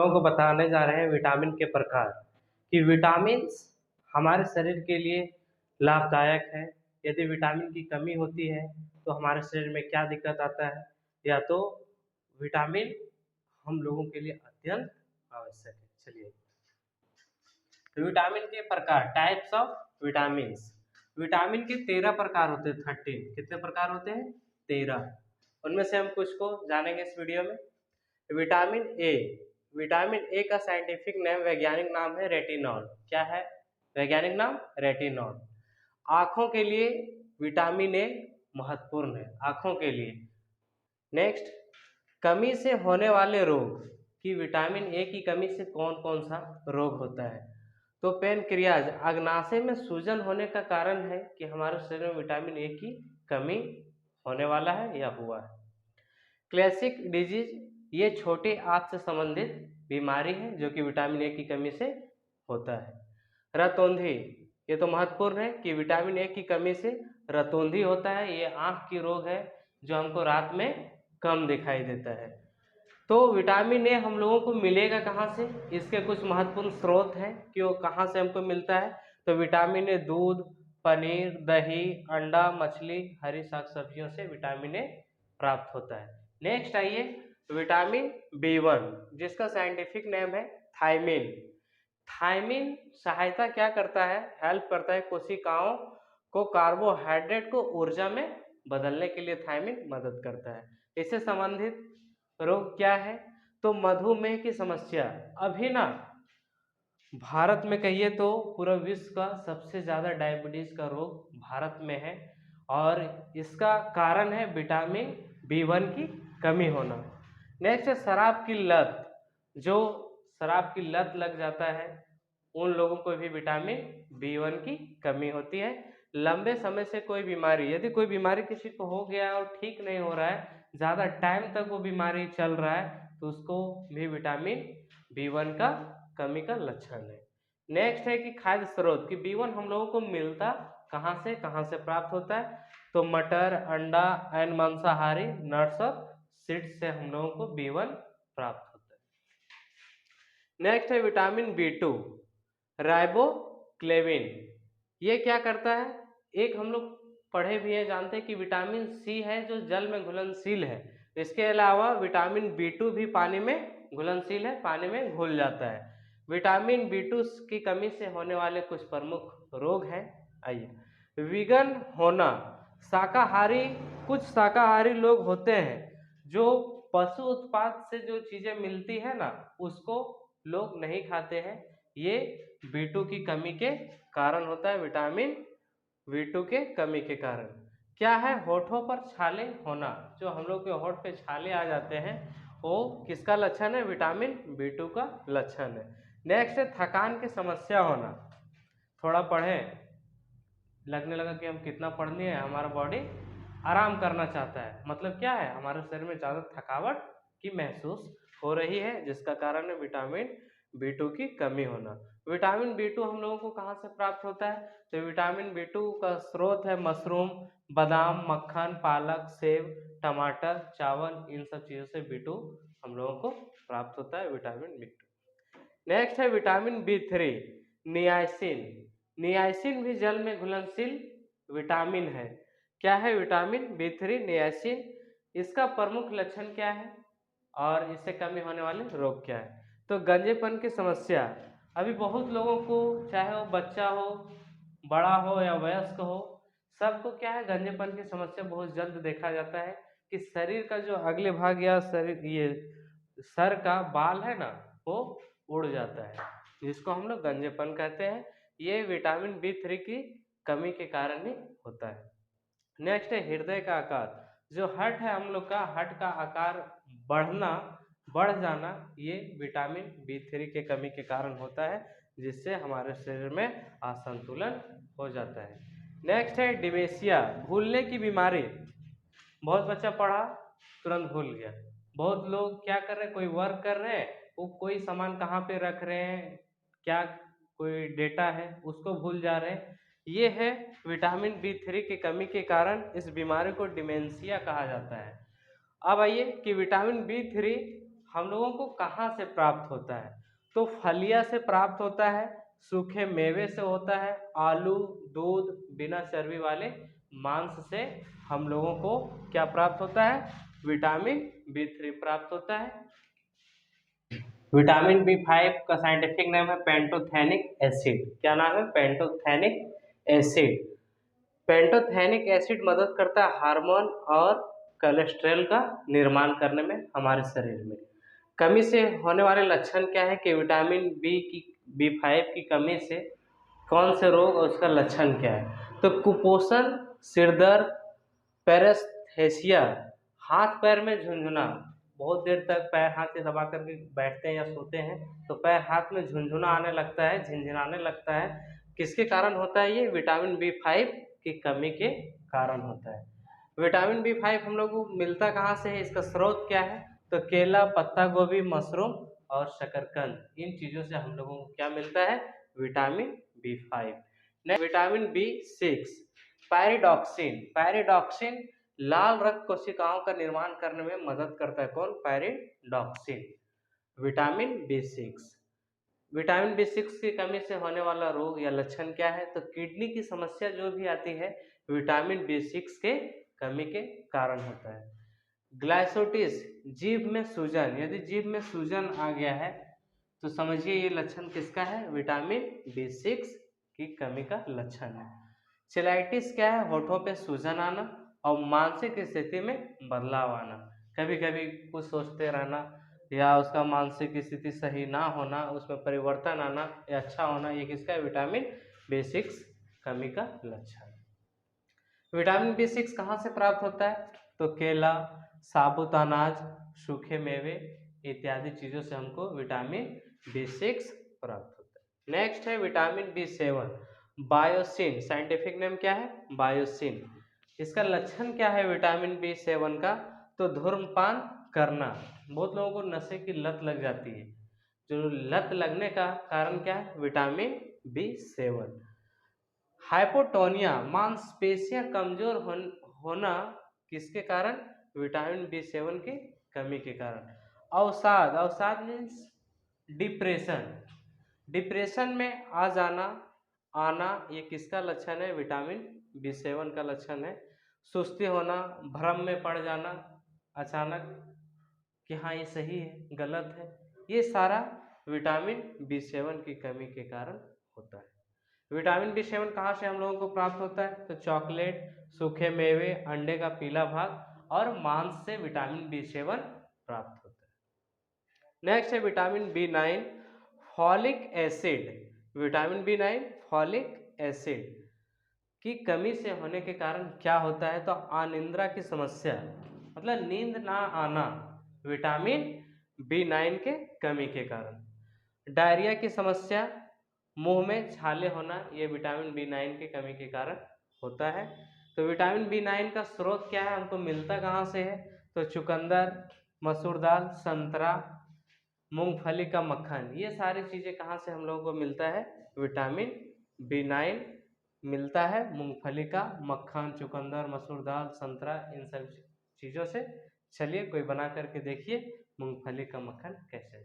लोगों को बताने जा रहे हैं विटामिन के प्रकार कि विटामिन्स हमारे शरीर के लिए लाभदायक है। यदि विटामिन की कमी होती है तो हमारे शरीर में क्या दिक्कत आता है, या तो विटामिन हम लोगों के लिए अत्यंत आवश्यक है। चलिए, तो विटामिन के प्रकार, टाइप्स ऑफ विटामिन्स। विटामिन के 13 प्रकार होते हैं। 13 कितने प्रकार होते हैं? 13। उनमें से हम कुछ को जानेंगे इस वीडियो में। Vitamin A. विटामिन ए का साइंटिफिक नेम, वैज्ञानिक नाम है रेटिनॉल। क्या है वैज्ञानिक नाम? रेटिनॉल। आंखों के लिए विटामिन ए महत्वपूर्ण है, आंखों के लिए। नेक्स्ट, कमी से होने वाले रोग कि विटामिन ए की कमी से कौन कौन सा रोग होता है। तो पेनक्रियाज, अग्नाशय में सूजन होने का कारण है कि हमारे शरीर में विटामिन ए की कमी होने वाला है या हुआ है। क्लासिक डिजीज, ये छोटे आंत से संबंधित बीमारी है जो कि विटामिन ए की कमी से होता है। रतौंधी, ये तो महत्वपूर्ण है कि विटामिन ए की कमी से रतौंधी होता है। ये आंख की रोग है जो हमको रात में कम दिखाई देता है। तो विटामिन ए हम लोगों को मिलेगा कहाँ से? इसके कुछ महत्वपूर्ण स्रोत हैं कि वो कहाँ से हमको मिलता है। तो विटामिन ए दूध, पनीर, दही, अंडा, मछली, हरी साग सब्जियों से विटामिन ए प्राप्त होता है। नेक्स्ट आइए, विटामिन B1 जिसका साइंटिफिक नेम है थायमिन। थायमिन सहायता क्या करता है? हेल्प करता है कोशिकाओं को कार्बोहाइड्रेट को ऊर्जा में बदलने के लिए थायमिन मदद करता है। इससे संबंधित रोग क्या है? तो मधुमेह की समस्या। अभी ना भारत में कहिए तो पूरा विश्व का सबसे ज़्यादा डायबिटीज़ का रोग भारत में है, और इसका कारण है विटामिन B1 की कमी होना। नेक्स्ट है शराब की लत। जो शराब की लत लग जाता है उन लोगों को भी विटामिन B1 की कमी होती है। लंबे समय से कोई बीमारी, यदि कोई बीमारी किसी को हो गया और ठीक नहीं हो रहा है, ज़्यादा टाइम तक वो बीमारी चल रहा है, तो उसको भी विटामिन B1 का कमी का लक्षण है। नेक्स्ट है कि खाद्य स्रोत कि B1 हम लोगों को मिलता कहाँ से प्राप्त होता है? तो मटर, अंडा एंड मांसाहारी नट्स और सीड्स से हम लोगों को B1 प्राप्त होता है। नेक्स्ट है विटामिन B2 राइबोक्लेविन। ये क्या करता है? एक हम लोग पढ़े भी हैं, जानते हैं कि विटामिन सी है जो जल में घुलनशील है। इसके अलावा विटामिन B2 भी पानी में घुलनशील है, पानी में घुल जाता है। विटामिन B2 की कमी से होने वाले कुछ प्रमुख रोग हैं। आइए, वीगन होना। शाकाहारी, कुछ शाकाहारी लोग होते हैं जो पशु उत्पाद से जो चीजें मिलती है ना उसको लोग नहीं खाते हैं। ये B2 की कमी के कारण होता है, विटामिन B2 के कमी के कारण। क्या है? होठों पर छाले होना। जो हम लोग के होठ पे छाले आ जाते हैं वो किसका लक्षण है? विटामिन B2 का लक्षण है। नेक्स्ट है थकान की समस्या होना। थोड़ा पढ़ें, लगने लगा कि हम कितना पढ़ लिए, हमारा बॉडी आराम करना चाहता है। मतलब क्या है? हमारे शरीर में ज़्यादा थकावट की महसूस हो रही है, जिसका कारण है विटामिन B2 की कमी होना। विटामिन B2 हम लोगों को कहाँ से प्राप्त होता है? तो विटामिन B2 का स्रोत है मशरूम, बादाम, मक्खन, पालक, सेब, टमाटर, चावल, इन सब चीज़ों से B2 हम लोगों को प्राप्त होता है, विटामिन B2। नेक्स्ट है विटामिन B3 नियासिन। नियासिन भी जल में घुलनशील विटामिन है। क्या है? Vitamin B3 niacin. इसका प्रमुख लक्षण क्या है और इससे कमी होने वाले रोग क्या है? तो गंजेपन की समस्या। अभी बहुत लोगों को, चाहे वो बच्चा हो, बड़ा हो या वयस्क हो, सबको क्या है? गंजेपन की समस्या बहुत जल्द देखा जाता है कि शरीर का जो अगले भाग या शरीर, ये सर का बाल है ना, वो उड़ जाता है, जिसको हम लोग गंजेपन कहते हैं। ये विटामिन B3 की कमी के कारण ही होता है। नेक्स्ट है हृदय का आकार। जो हार्ट है हम लोग का, हार्ट का आकार बढ़ जाना, ये विटामिन B3 के कमी के कारण होता है, जिससे हमारे शरीर में असंतुलन हो जाता है। नेक्स्ट है डिमेंशिया, भूलने की बीमारी। बहुत बच्चा पढ़ा तुरंत भूल गया। बहुत लोग क्या कर रहे हैं? कोई वर्क कर रहे हैं, वो कोई सामान कहाँ पे रख रहे हैं, क्या कोई डेटा है, उसको भूल जा रहे हैं। ये है विटामिन B3 की कमी के कारण, इस बीमारी को डिमेंशिया कहा जाता है। अब आइए कि विटामिन B3 हम लोगों को कहाँ से प्राप्त होता है? तो फलिया से प्राप्त होता है, सूखे मेवे से होता है, आलू, दूध, बिना चर्बी वाले मांस से हम लोगों को क्या प्राप्त होता है? विटामिन B3 प्राप्त होता है। विटामिन B5 का साइंटिफिक नेम है पेंटोथेनिक एसिड। क्या नाम है? Pantothenic acid. पेंटोथेनिक एसिड मदद करता है हार्मोन और कोलेस्ट्रॉल का निर्माण करने में हमारे शरीर में। कमी से होने वाले लक्षण क्या है कि विटामिन B5 की कमी से कौन से रोग और उसका लक्षण क्या है? तो कुपोषण, सिरदर्द, पैरेस्थेसिया, हाथ पैर में झुंझुना, बहुत देर तक पैर हाथ से दबा करके बैठते हैं या सोते हैं तो पैर हाथ में झुंझुना आने लगता है, झिनझिनाने लगता है। किसके कारण होता है? ये विटामिन B5 की कमी के कारण होता है। विटामिन B5 हम लोग को मिलता कहाँ से है? इसका स्रोत क्या है? तो केला, पत्ता गोभी, मशरूम और शकरकंद, इन चीजों से हम लोगों को क्या मिलता है? Vitamin B5। Next vitamin B6, पैरिडॉक्सिन। पैरिडॉक्सिन लाल रक्त कोशिकाओं का निर्माण करने में मदद करता है। कौन? पैरिडॉक्सिन। Vitamin B6। विटामिन B6 की कमी से होने वाला रोग या लक्षण क्या है? तो किडनी की समस्या जो भी आती है विटामिन B6 के कमी के कारण होता है। ग्लाइकोसिस, जीभ में सूजन, यदि जीभ में सूजन आ गया है तो समझिए ये लक्षण किसका है? विटामिन B6 की कमी का लक्षण है। चिलाइटिस क्या है? होठों पे सूजन आना और मानसिक स्थिति में बदलाव आना, कभी कभी कुछ सोचते रहना या उसका मानसिक स्थिति सही ना होना, उसमें परिवर्तन आना या अच्छा होना, ये किसका है? विटामिन B6 कमी का लक्षण। विटामिन B6 कहाँ से प्राप्त होता है? तो केला, साबुत अनाज, सूखे मेवे इत्यादि चीजों से हमको विटामिन B6 प्राप्त होता है। नेक्स्ट है vitamin B7, Biosyn. Scientific name क्या है? बायोसिन। इसका लक्षण क्या है विटामिन B7 का? तो धूम्रपान करना, बहुत लोगों को नशे की लत लग जाती है, जो लत लगने का कारण क्या है? Vitamin B7। हाइपोटोनिया, मांसपेशियां कमजोर होना, किसके कारण? विटामिन B7 की कमी के कारण। अवसाद, अवसाद मीन्स डिप्रेशन, डिप्रेशन में आ जाना, आना, ये किसका लक्षण है? विटामिन B7 का लक्षण है। सुस्ती होना, भ्रम में पड़ जाना अचानक कि हाँ ये सही है गलत है, ये सारा विटामिन B7 की कमी के कारण होता है। विटामिन B7 कहाँ से हम लोगों को प्राप्त होता है? तो चॉकलेट, सूखे मेवे, अंडे का पीला भाग और मांस से विटामिन B7 प्राप्त होता है। नेक्स्ट है vitamin B9, folic acid. Vitamin B9 folic acid की कमी से होने के कारण क्या होता है? तो अनिद्रा की समस्या, मतलब नींद ना आना, विटामिन B9 के कमी के कारण। डायरिया की समस्या, मुंह में छाले होना, ये विटामिन B9 की कमी के कारण होता है। तो विटामिन B9 का स्रोत क्या है? हमको मिलता कहाँ से है? तो चुकंदर, मसूर दाल, संतरा, मूंगफली का मक्खन, ये सारी चीजें कहाँ से हम लोगों को मिलता है? विटामिन B9 मिलता है मूंगफली का मक्खन, चुकंदर, मसूर दाल, संतरा, इन सब चीजों से। चलिए कोई बना करके देखिए मूंगफली का मक्खन कैसे